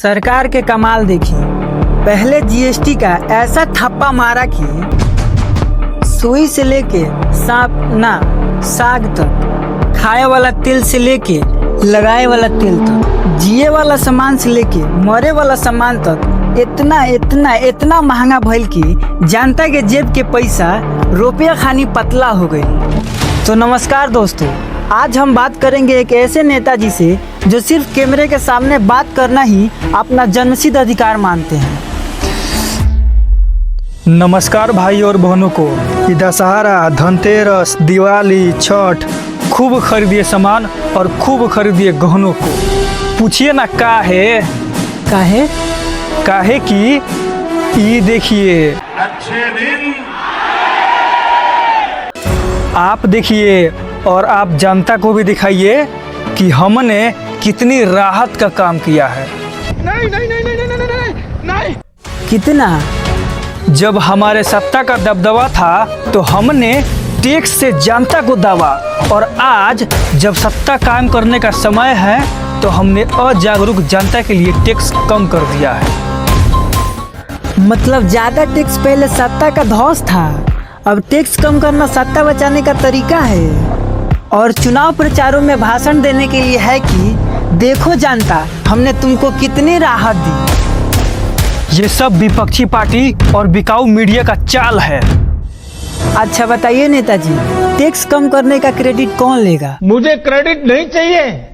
सरकार के कमाल देखिए। पहले जीएसटी का ऐसा थप्पा मारा कि सुई से लेके साग तक, खाए वाला तेल से लेके लगाए वाला तेल तक, जिए वाला सामान से लेके मरे वाला सामान तक इतना महंगा भइल कि जनता के जेब के पैसा रुपया खानी पतला हो गई। तो नमस्कार दोस्तों, आज हम बात करेंगे एक ऐसे नेताजी से जो सिर्फ कैमरे के सामने बात करना ही अपना जन्मसिद्ध अधिकार मानते हैं। नमस्कार भाई और बहनों को, दशहरा, धनतेरस, दिवाली, छठ खूब खरीदिए सामान और खूब खरीदिए गहनों को। पूछिए ना काहे कि ये देखिए, अच्छे दिन आप देखिए और आप जनता को भी दिखाइए कि हमने कितनी राहत का काम किया है। नहीं। कितना? जब हमारे सत्ता का दबदबा था तो हमने टैक्स से जनता को दबा, और आज जब सत्ता कायम करने का समय है तो हमने अजागरूक जनता के लिए टैक्स कम कर दिया है। मतलब ज्यादा टैक्स पहले सत्ता का धौस था, अब टैक्स कम करना सत्ता बचाने का तरीका है। और चुनाव प्रचारों में भाषण देने के लिए है कि देखो जनता, हमने तुमको कितनी राहत दी। ये सब विपक्षी पार्टी और बिकाऊ मीडिया का चाल है। अच्छा बताइए नेताजी, टैक्स कम करने का क्रेडिट कौन लेगा? मुझे क्रेडिट नहीं चाहिए।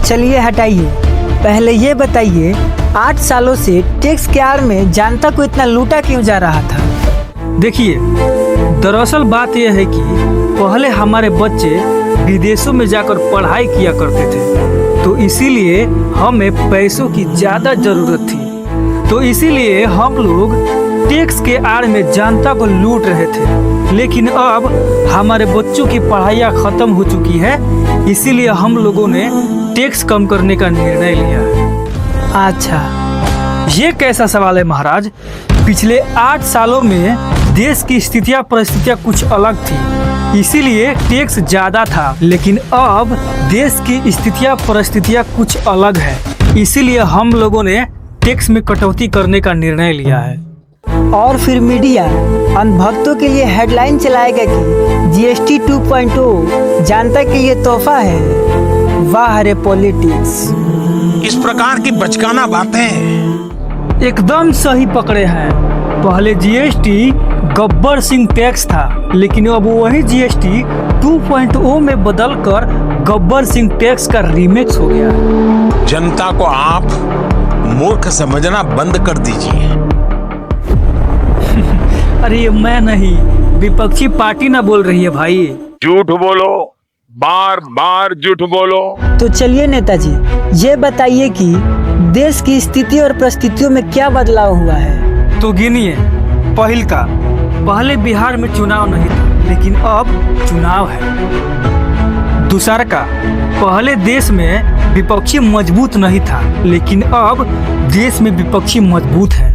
चलिए हटाइए, पहले ये बताइए 8 सालों से टैक्स के आड़ में जनता को इतना लूटा क्यों जा रहा था? देखिए, दरअसल बात यह है कि पहले हमारे बच्चे विदेशों में जाकर पढ़ाई किया करते थे, तो इसीलिए हमें पैसों की ज़्यादा ज़रूरत थी। तो इसीलिए हम लोग टैक्स के आड़ में जनता को लूट रहे थे। लेकिन अब हमारे बच्चों की पढ़ाइयाँ ख़त्म हो चुकी है, इसीलिए हम लोगों ने टैक्स कम करने का निर्णय लिया है। अच्छा, ये कैसा सवाल है महाराज? पिछले 8 सालों में देश की स्थितियाँ परिस्थितियाँ कुछ अलग थी, इसीलिए टैक्स ज़्यादा था। लेकिन अब देश की स्थितियाँ परिस्थितियाँ कुछ अलग है, इसीलिए हम लोगों ने टैक्स में कटौती करने का निर्णय लिया है। और फिर मीडिया अंधभक्तों के लिए हेडलाइन चलाएगा कि जीएसटी 2.0 जनता के लिए तोहफा है। वाह रे पॉलिटिक्स! इस प्रकार की बचकाना बातें एकदम सही पकड़े हैं। पहले जीएसटी गब्बर सिंह टैक्स था, लेकिन अब वही जीएसटी 2.0 में बदलकर गब्बर सिंह टैक्स का रीमिक्स हो गया। जनता को आप मूर्ख समझना बंद कर दीजिए। अरे मैं नहीं, विपक्षी पार्टी ना बोल रही है भाई। झूठ बोलो, बार बार झूठ बोलो। तो चलिए नेताजी, ये बताइए कि देश की स्थिति और परिस्थितियों में क्या बदलाव हुआ है? तो गिनिए। पहले बिहार में चुनाव नहीं था, लेकिन अब चुनाव है। दूसरा का, पहले देश में विपक्षी मजबूत नहीं था, लेकिन अब देश में विपक्षी मजबूत है।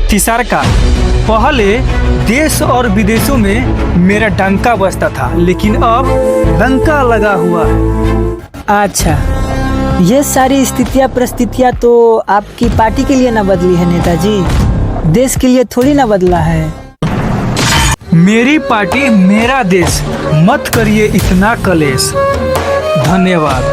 तीसरा का, पहले देश और विदेशों में मेरा डंका बजता था, लेकिन अब लंका लगा हुआ है। अच्छा, ये सारी स्थितियाँ परिस्थितियाँ तो आपकी पार्टी के लिए ना बदली है नेताजी, देश के लिए थोड़ी ना बदला है। मेरी पार्टी मेरा देश, मत करिए इतना कलेश। धन्यवाद।